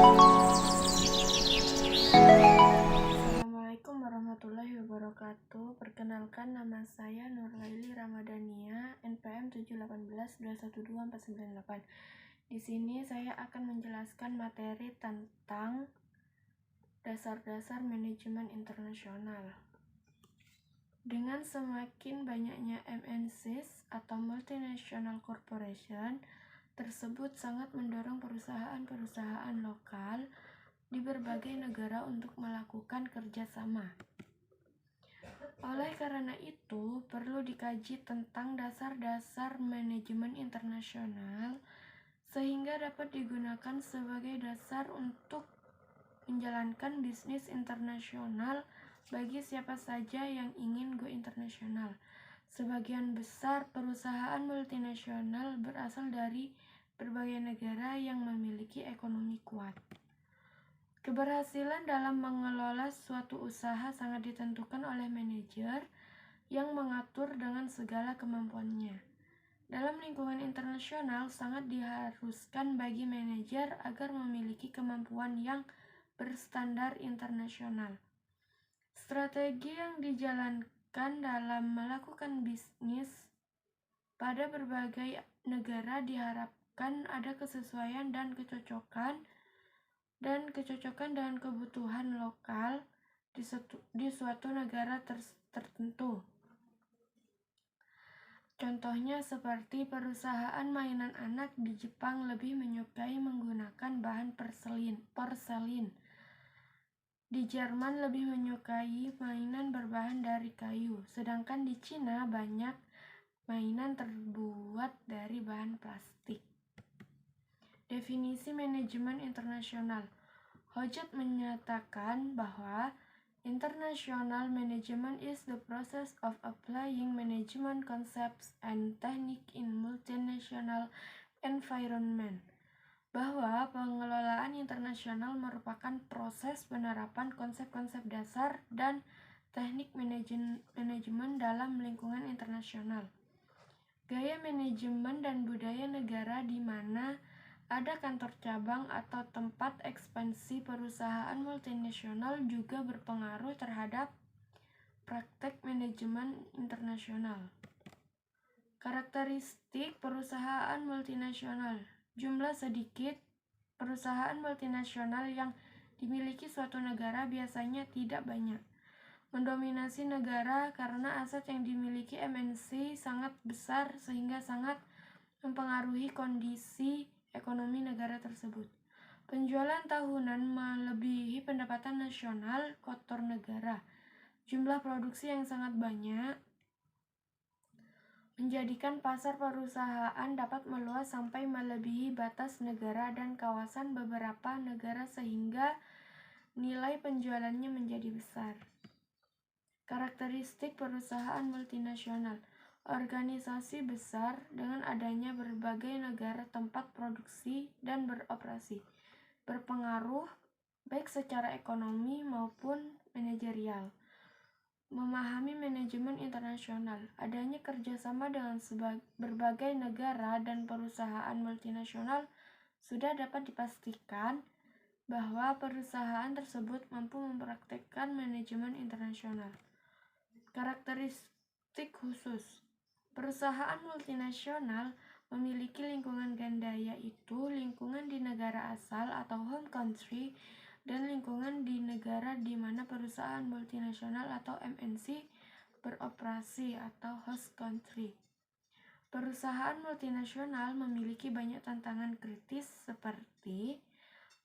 Assalamualaikum warahmatullahi wabarakatuh. Perkenalkan, nama saya Nurlaili Ramadhania, NPM 718212498. Di sini saya akan menjelaskan materi tentang dasar-dasar manajemen internasional. Dengan semakin banyaknya MNCs atau multinational corporation, tersebut sangat mendorong perusahaan-perusahaan lokal di berbagai negara untuk melakukan kerjasama. Oleh karena itu, perlu dikaji tentang dasar-dasar manajemen internasional sehingga dapat digunakan sebagai dasar untuk menjalankan bisnis internasional bagi siapa saja yang ingin go internasional. Sebagian besar perusahaan multinasional berasal dari berbagai negara yang memiliki ekonomi kuat. Keberhasilan dalam mengelola suatu usaha sangat ditentukan oleh manajer yang mengatur dengan segala kemampuannya. Dalam lingkungan internasional, sangat diharuskan bagi manajer agar memiliki kemampuan yang berstandar internasional. Strategi yang dijalankan dalam melakukan bisnis pada berbagai negara diharapkan ada kesesuaian dan kecocokan dengan kebutuhan lokal di suatu negara tertentu. Contohnya seperti perusahaan mainan anak di Jepang lebih menyukai menggunakan bahan porselin. Di Jerman lebih menyukai mainan berbahan dari kayu, sedangkan di Cina banyak mainan terbuat dari bahan plastik. Definisi manajemen internasional. Hodgett menyatakan bahwa international management is the process of applying management concepts and techniques in multinational environment. Bahwa pengelolaan internasional merupakan proses penerapan konsep-konsep dasar dan teknik manajemen dalam lingkungan internasional. Gaya manajemen dan budaya negara di mana ada kantor cabang atau tempat ekspansi perusahaan multinasional juga berpengaruh terhadap praktek manajemen internasional. Karakteristik perusahaan multinasional. Jumlah sedikit perusahaan multinasional yang dimiliki suatu negara biasanya tidak banyak. Mendominasi negara karena aset yang dimiliki MNC sangat besar sehingga sangat mempengaruhi kondisi ekonomi negara tersebut. Penjualan tahunan melebihi pendapatan nasional kotor negara. Jumlah produksi yang sangat banyak menjadikan pasar perusahaan dapat meluas sampai melebihi batas negara dan kawasan beberapa negara sehingga nilai penjualannya menjadi besar. Karakteristik perusahaan multinasional. Organisasi besar dengan adanya berbagai negara tempat produksi dan beroperasi, berpengaruh baik secara ekonomi maupun manajerial. Memahami manajemen internasional. Adanya kerjasama dengan berbagai negara dan perusahaan multinasional sudah dapat dipastikan bahwa perusahaan tersebut mampu mempraktekkan manajemen internasional. Karakteristik khusus. Perusahaan multinasional memiliki lingkungan ganda, yaitu lingkungan di negara asal atau home country dan lingkungan di negara di mana perusahaan multinasional atau MNC beroperasi atau host country. Perusahaan multinasional memiliki banyak tantangan kritis seperti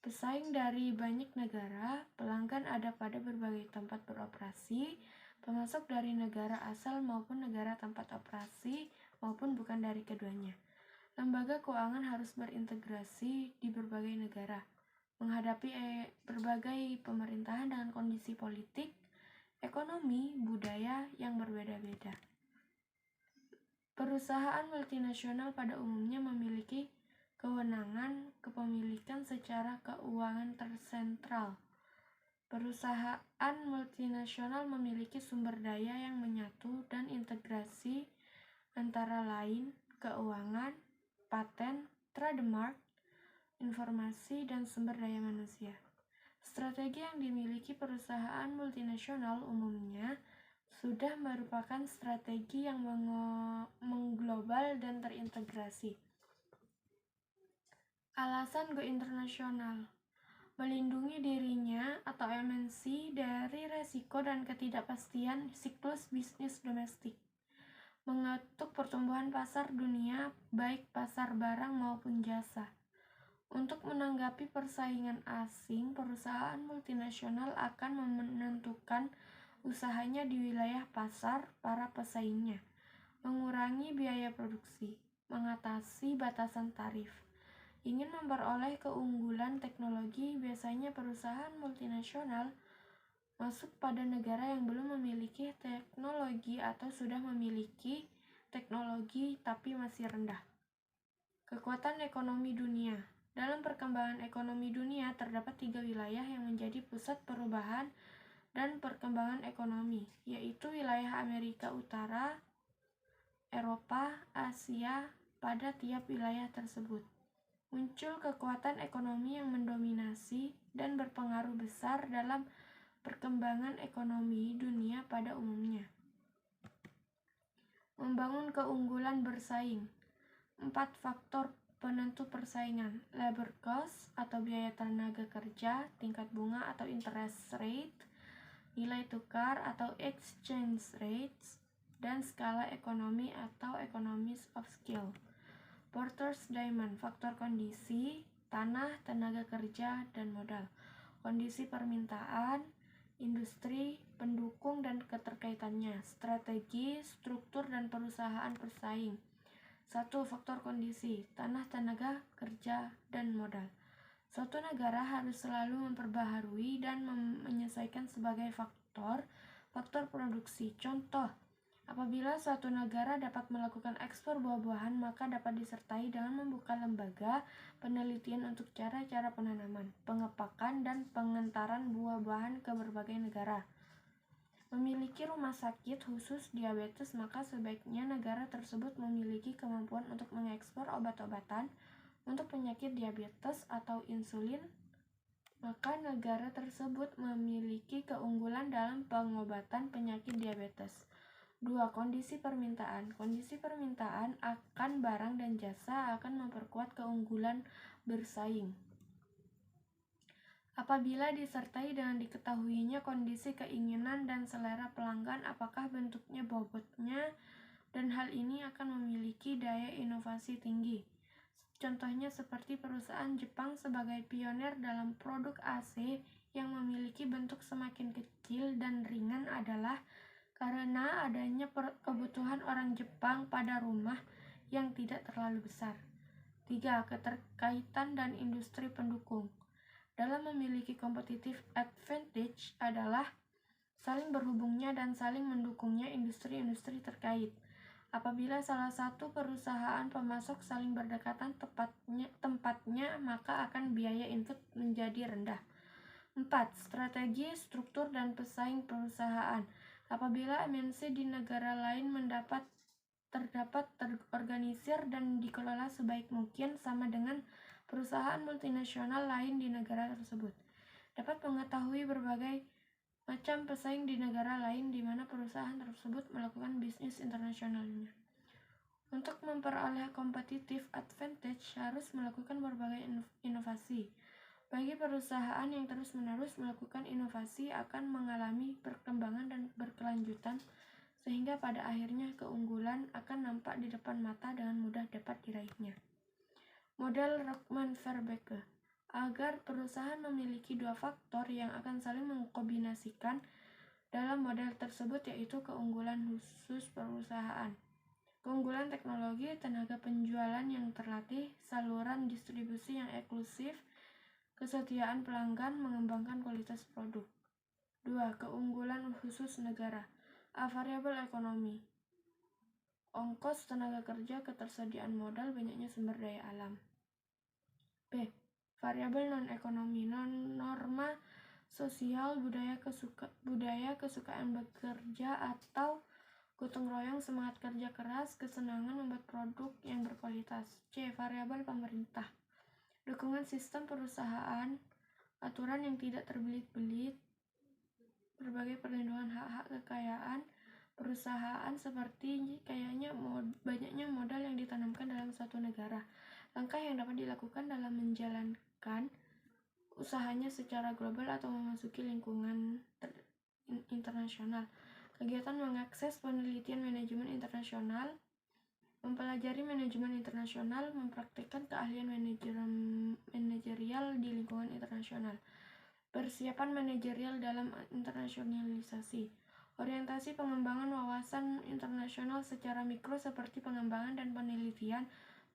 pesaing dari banyak negara, pelanggan ada pada berbagai tempat beroperasi, pemasok dari negara asal maupun negara tempat operasi maupun bukan dari keduanya. Lembaga keuangan harus berintegrasi di berbagai negara, menghadapi berbagai pemerintahan dengan kondisi politik, ekonomi, budaya yang berbeda-beda. Perusahaan multinasional pada umumnya memiliki kewenangan kepemilikan secara keuangan tersentral. Perusahaan multinasional memiliki sumber daya yang menyatu dan integrasi antara lain keuangan, paten, trademark, informasi, dan sumber daya manusia. Strategi yang dimiliki perusahaan multinasional umumnya sudah merupakan strategi yang mengglobal dan terintegrasi. Alasan go internasional: melindungi dirinya atau MNC dari resiko dan ketidakpastian siklus bisnis domestik, mengetuk pertumbuhan pasar dunia baik pasar barang maupun jasa. Untuk menanggapi persaingan asing, perusahaan multinasional akan menentukan usahanya di wilayah pasar para pesaingnya, mengurangi biaya produksi, mengatasi batasan tarif. Ingin memperoleh keunggulan teknologi, biasanya perusahaan multinasional masuk pada negara yang belum memiliki teknologi atau sudah memiliki teknologi tapi masih rendah. Kekuatan ekonomi dunia. Dalam perkembangan ekonomi dunia, terdapat 3 wilayah yang menjadi pusat perubahan dan perkembangan ekonomi, yaitu wilayah Amerika Utara, Eropa, Asia. Pada tiap wilayah tersebut muncul kekuatan ekonomi yang mendominasi dan berpengaruh besar dalam perkembangan ekonomi dunia pada umumnya. Membangun keunggulan bersaing. 4 faktor penentu persaingan: labor cost atau biaya tenaga kerja, tingkat bunga atau interest rate, nilai tukar atau exchange rates, dan skala ekonomi atau economies of scale. Porter's Diamond, faktor kondisi, tanah, tenaga kerja, dan modal. Kondisi permintaan, industri, pendukung dan keterkaitannya, strategi, struktur, dan perusahaan pesaing. 1. Faktor kondisi, tanah, tenaga kerja, dan modal. Suatu negara harus selalu memperbaharui dan menyesuaikan sebagai faktor produksi. Contoh, apabila suatu negara dapat melakukan ekspor buah-buahan, maka dapat disertai dengan membuka lembaga penelitian untuk cara-cara penanaman, pengepakan, dan pengentaran buah-buahan ke berbagai negara. Memiliki rumah sakit khusus diabetes, maka sebaiknya negara tersebut memiliki kemampuan untuk mengekspor obat-obatan untuk penyakit diabetes atau insulin, maka negara tersebut memiliki keunggulan dalam pengobatan penyakit diabetes. 2. Kondisi permintaan. Kondisi permintaan akan barang dan jasa akan memperkuat keunggulan bersaing. Apabila disertai dengan diketahuinya kondisi keinginan dan selera pelanggan, apakah bentuknya, bobotnya, dan hal ini akan memiliki daya inovasi tinggi. Contohnya seperti perusahaan Jepang sebagai pionir dalam produk AC yang memiliki bentuk semakin kecil dan ringan adalah karena adanya kebutuhan orang Jepang pada rumah yang tidak terlalu besar. 3. Keterkaitan dan industri pendukung. Dalam memiliki competitive advantage adalah saling berhubungnya dan saling mendukungnya industri-industri terkait. Apabila salah satu perusahaan pemasok saling berdekatan tempatnya, maka akan biaya input menjadi rendah. 4. Strategi, struktur, dan pesaing perusahaan. Apabila MNC di negara lain terdapat terorganisir dan dikelola sebaik mungkin sama dengan perusahaan multinasional lain di negara tersebut, dapat mengetahui berbagai macam pesaing di negara lain di mana perusahaan tersebut melakukan bisnis internasionalnya. Untuk memperoleh competitive advantage harus melakukan berbagai inovasi. Bagi perusahaan yang terus-menerus melakukan inovasi akan mengalami perkembangan dan berkelanjutan, sehingga pada akhirnya keunggulan akan nampak di depan mata dengan mudah dapat diraihnya. Model Rockman-Verbeeke. Agar perusahaan memiliki 2 faktor yang akan saling mengkombinasikan dalam model tersebut, yaitu keunggulan khusus perusahaan, keunggulan teknologi, tenaga penjualan yang terlatih, saluran distribusi yang eksklusif, kesetiaan pelanggan, mengembangkan kualitas produk. 2. Keunggulan khusus negara. A. Variabel ekonomi. Ongkos tenaga kerja, ketersediaan modal, banyaknya sumber daya alam. B. Variabel non-ekonomi. Norma sosial, budaya kesukaan bekerja atau gotong royong, semangat kerja keras, kesenangan membuat produk yang berkualitas. C. Variabel pemerintah. Dukungan Manajemen sistem perusahaan, aturan yang tidak terbelit-belit, berbagai perlindungan hak-hak kekayaan perusahaan seperti banyaknya modal yang ditanamkan dalam suatu negara. Langkah yang dapat dilakukan dalam menjalankan usahanya secara global atau memasuki lingkungan internasional. Kegiatan mengakses penelitian manajemen internasional, mempelajari manajemen internasional, mempraktikkan keahlian manajerial di lingkungan internasional. Persiapan manajerial dalam internasionalisasi. Orientasi pengembangan wawasan internasional secara mikro seperti pengembangan dan penelitian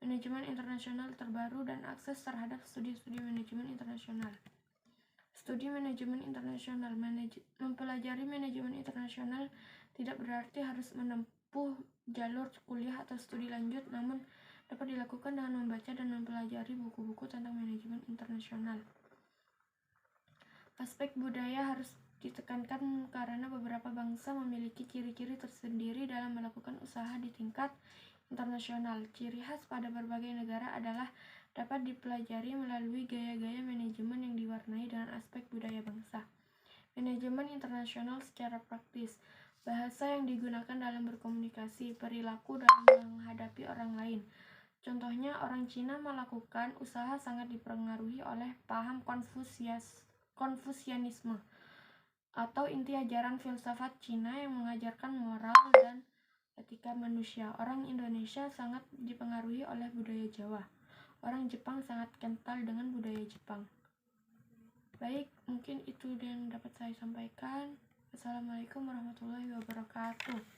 manajemen internasional terbaru dan akses terhadap studi-studi manajemen internasional. Studi manajemen internasional. Mempelajari manajemen internasional tidak berarti harus menempuh jalur kuliah atau studi lanjut, namun dapat dilakukan dengan membaca dan mempelajari buku-buku tentang manajemen internasional. Aspek budaya harus ditekankan karena beberapa bangsa memiliki ciri-ciri tersendiri dalam melakukan usaha di tingkat internasional. Ciri khas pada berbagai negara adalah dapat dipelajari melalui gaya-gaya manajemen yang diwarnai dengan aspek budaya bangsa. Manajemen internasional secara praktis. Bahasa yang digunakan dalam berkomunikasi, perilaku dalam menghadapi orang lain. Contohnya, orang Cina melakukan usaha sangat dipengaruhi oleh paham Konfusianisme atau inti ajaran filsafat Cina yang mengajarkan moral dan etika manusia. Orang Indonesia sangat dipengaruhi oleh budaya Jawa. Orang Jepang sangat kental dengan budaya Jepang. Baik, mungkin itu yang dapat saya sampaikan. Assalamualaikum warahmatullahi wabarakatuh.